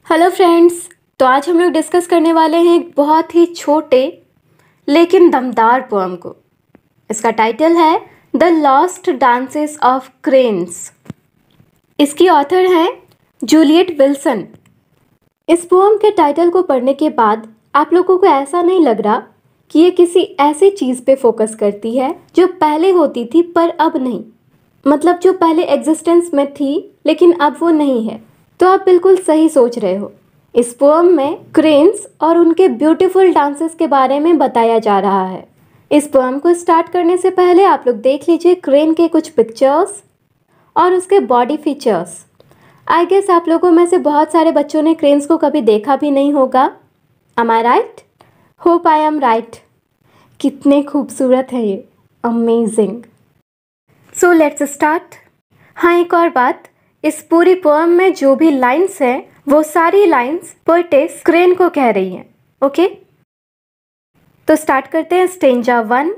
Hello friends. तो आज हम लोग डिस्कस करने वाले हैं एक बहुत ही छोटे लेकिन दमदार पोएम को। इसका टाइटल है the lost dances of cranes. इसकी ऑथर हैं जूलियट विल्सन। इस पोएम के टाइटल को पढ़ने के बाद आप लोगों को ऐसा नहीं लग रहा कि ये किसी ऐसी चीज़ पे फोकस करती है जो पहले होती थी पर अब नहीं, मतलब जो पहले एग्जिस्टेंस में थी लेकिन अब वो नहीं है। तो आप बिल्कुल सही सोच रहे हो। इस पोएम में क्रेन्स और उनके ब्यूटीफुल डांसेस के बारे में बताया जा रहा है। इस पोएम को स्टार्ट करने से पहले आप लोग देख लीजिए क्रेन के कुछ पिक्चर्स और उसके बॉडी फीचर्स। आई गेस आप लोगों में से बहुत सारे बच्चों ने क्रेन्स को कभी देखा भी नहीं होगा। Am I right? Hope I am right. कितने खूबसूरत है ये, अमेजिंग। So let's start. हाँ, एक और बात, इस पूरी पोएम में जो भी लाइन्स हैं वो सारी लाइन्स पोएटेस क्रेन को कह रही हैं। ओके, तो स्टार्ट करते हैं। Stanza 1।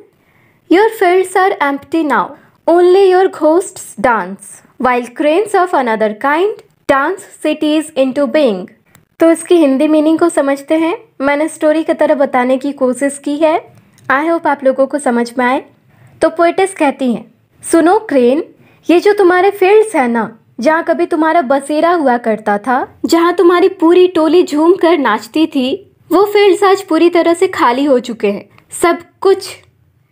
Your fields are empty now, only your ghosts dance, while cranes of another kind dance cities into being. तो इसकी हिंदी मीनिंग को समझते हैं। मैंने स्टोरी की तरह बताने की कोशिश की है। आई होप आप लोगों को समझ में आए। तो पोएटेस कहती हैं, सुनो क्रेन, ये जो तुम्हारे फील्ड्स है ना, जहाँ कभी तुम्हारा बसेरा हुआ करता था, जहाँ तुम्हारी पूरी टोली झूम कर नाचती थी, वो फील्ड्स आज पूरी तरह से खाली हो चुके हैं। सब कुछ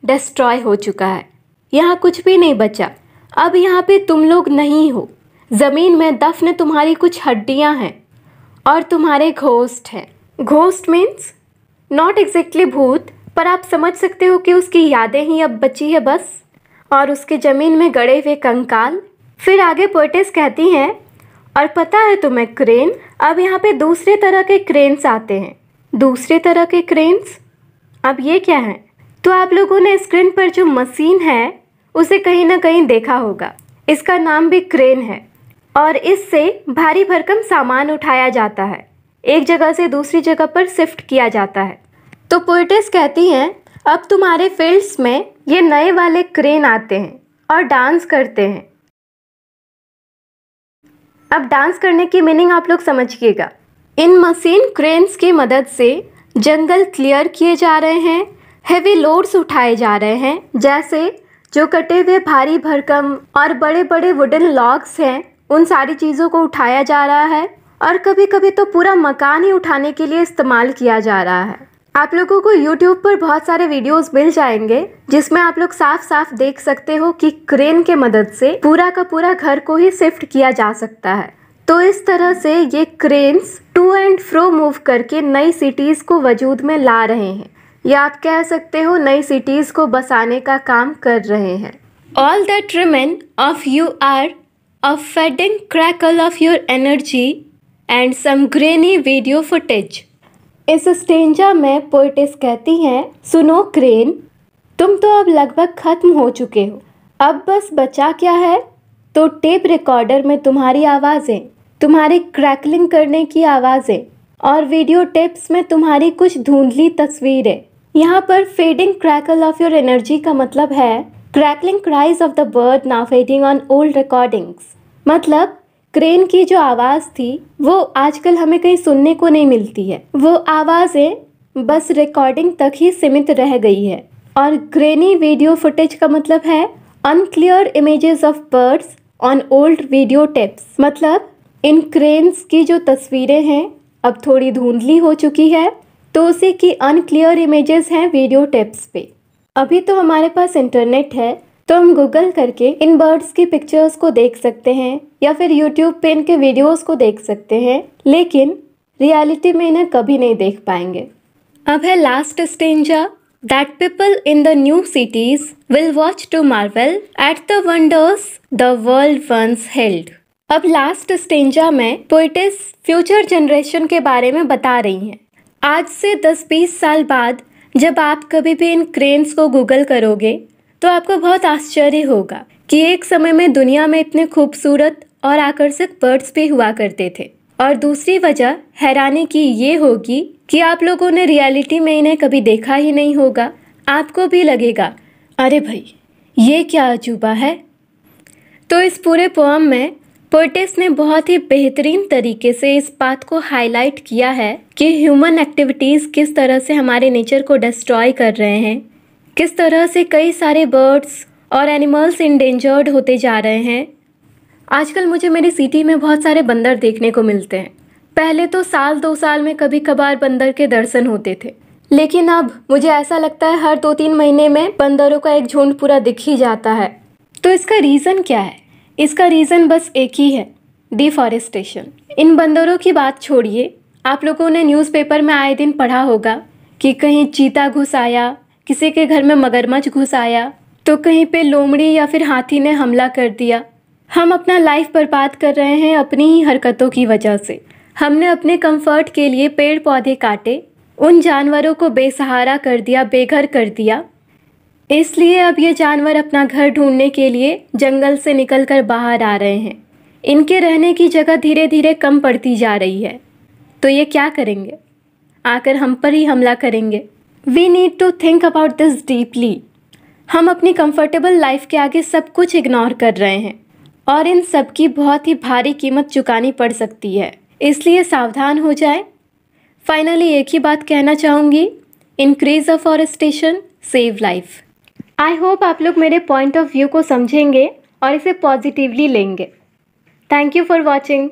डिस्ट्रॉय हो चुका है। यहाँ कुछ भी नहीं बचा। अब यहाँ पे तुम लोग नहीं हो। ज़मीन में दफन तुम्हारी कुछ हड्डियाँ हैं और तुम्हारे घोस्ट हैं। घोस्ट मीन्स नॉट एग्जैक्टली भूत, पर आप समझ सकते हो कि उसकी यादें ही अब बची है बस, और उसके ज़मीन में गड़े हुए कंकाल। फिर आगे पोएटेस कहती हैं, और पता है तुम्हें क्रेन, अब यहाँ पे दूसरे तरह के क्रेन्स आते हैं। दूसरे तरह के क्रेन्स? अब ये क्या है? तो आप लोगों ने स्क्रीन पर जो मशीन है उसे कहीं ना कहीं देखा होगा। इसका नाम भी क्रेन है और इससे भारी भरकम सामान उठाया जाता है, एक जगह से दूसरी जगह पर शिफ्ट किया जाता है। तो पोएटेस कहती हैं, अब तुम्हारे फील्ड्स में ये नए वाले क्रेन आते हैं और डांस करते हैं। अब डांस करने की मीनिंग आप लोग समझिएगा। इन मशीन क्रेन्स की मदद से जंगल क्लियर किए जा रहे हैं, हेवी लोड्स उठाए जा रहे हैं, जैसे जो कटे हुए भारी भरकम और बड़े बड़े वुडन लॉग्स हैं, उन सारी चीज़ों को उठाया जा रहा है। और कभी कभी तो पूरा मकान ही उठाने के लिए इस्तेमाल किया जा रहा है। आप लोगों को YouTube पर बहुत सारे वीडियोस मिल जाएंगे जिसमें आप लोग साफ साफ देख सकते हो कि क्रेन के मदद से पूरा का पूरा घर को ही शिफ्ट किया जा सकता है। तो इस तरह से ये cranes to and fro move करके नई सिटीज़ को वजूद में ला रहे हैं, या आप कह सकते हो नई सिटीज़ को बसाने का काम कर रहे हैं। All that remain of you are a fading crackle of your energy and some grainy video footage. इस स्टेंजा में पोएटेस कहती हैं, सुनो क्रेन, तुम तो अब लगभग खत्म हो चुके हो। अब बस बचा क्या है? तो टेप रिकॉर्डर में तुम्हारी आवाज़ें, तुम्हारी क्रैकलिंग करने की आवाज़ें, और वीडियो टेप्स में तुम्हारी कुछ धुंधली तस्वीरें। यहाँ पर fading crackle of your energy का मतलब है crackling cries of the bird now fading on old recordings. मतलब क्रेन की जो आवाज़ थी वो आजकल हमें कहीं सुनने को नहीं मिलती है। वो आवाज़ें बस रिकॉर्डिंग तक ही सीमित रह गई है। और ग्रेनी वीडियो फुटेज का मतलब है unclear images of birds on old video tapes. मतलब इन क्रेन्स की जो तस्वीरें हैं अब थोड़ी धुंधली हो चुकी है, तो उसी की अनक्लियर इमेजेस हैं वीडियो टेप्स पे। अभी तो हमारे पास इंटरनेट है, तो हम गूगल करके इन बर्ड्स की पिक्चर्स को देख सकते हैं या फिर यूट्यूब पे इनके वीडियोस को देख सकते हैं, लेकिन रियलिटी में इन्हें कभी नहीं देख पाएंगे। अब है last stanza, that people in the new cities will watch to marvel at the wonders the world once held. अब लास्ट स्टेंजा में पोएटेस फ्यूचर जनरेशन के बारे में बता रही हैं। आज से 10-20 साल बाद जब आप कभी भी इन क्रेन्स को गूगल करोगे तो आपको बहुत आश्चर्य होगा कि एक समय में दुनिया में इतने खूबसूरत और आकर्षक बर्ड्स भी हुआ करते थे। और दूसरी वजह हैरानी की ये होगी कि आप लोगों ने रियलिटी में इन्हें कभी देखा ही नहीं होगा। आपको भी लगेगा, अरे भाई ये क्या अजूबा है। तो इस पूरे पोएम में पोर्टेस ने बहुत ही बेहतरीन तरीके से इस बात को हाईलाइट किया है कि ह्यूमन एक्टिविटीज़ किस तरह से हमारे नेचर को डिस्ट्रॉय कर रहे हैं, किस तरह से कई सारे बर्ड्स और एनिमल्स इंडेंजर्ड होते जा रहे हैं। आजकल मुझे मेरी सिटी में बहुत सारे बंदर देखने को मिलते हैं। पहले तो साल 2 साल में कभी कभार बंदर के दर्शन होते थे, लेकिन अब मुझे ऐसा लगता है हर 2-3 महीने में बंदरों का एक झुंड पूरा दिख ही जाता है। तो इसका रीज़न क्या है? इसका रीज़न बस एक ही है, डिफॉरेस्टेशन। इन बंदरों की बात छोड़िए, आप लोगों ने न्यूज़पेपर में आए दिन पढ़ा होगा कि कहीं चीता घुस आया, किसी के घर में मगरमच्छ घुस आया, तो कहीं पे लोमड़ी या फिर हाथी ने हमला कर दिया। हम अपना लाइफ बर्बाद कर रहे हैं अपनी ही हरकतों की वजह से। हमने अपने कंफर्ट के लिए पेड़ पौधे काटे, उन जानवरों को बेसहारा कर दिया, बेघर कर दिया। इसलिए अब ये जानवर अपना घर ढूंढने के लिए जंगल से निकलकर बाहर आ रहे हैं। इनके रहने की जगह धीरे धीरे कम पड़ती जा रही है। तो ये क्या करेंगे? आकर हम पर ही हमला करेंगे। We need to think about this deeply. हम अपनी कंफर्टेबल लाइफ के आगे सब कुछ इग्नोर कर रहे हैं और इन सब की बहुत ही भारी कीमत चुकानी पड़ सकती है। इसलिए सावधान हो जाएं। फाइनली एक ही बात कहना चाहूँगी, increase afforestation, save life. I hope आप लोग मेरे पॉइंट ऑफ व्यू को समझेंगे और इसे पॉजिटिवली लेंगे। Thank you for watching.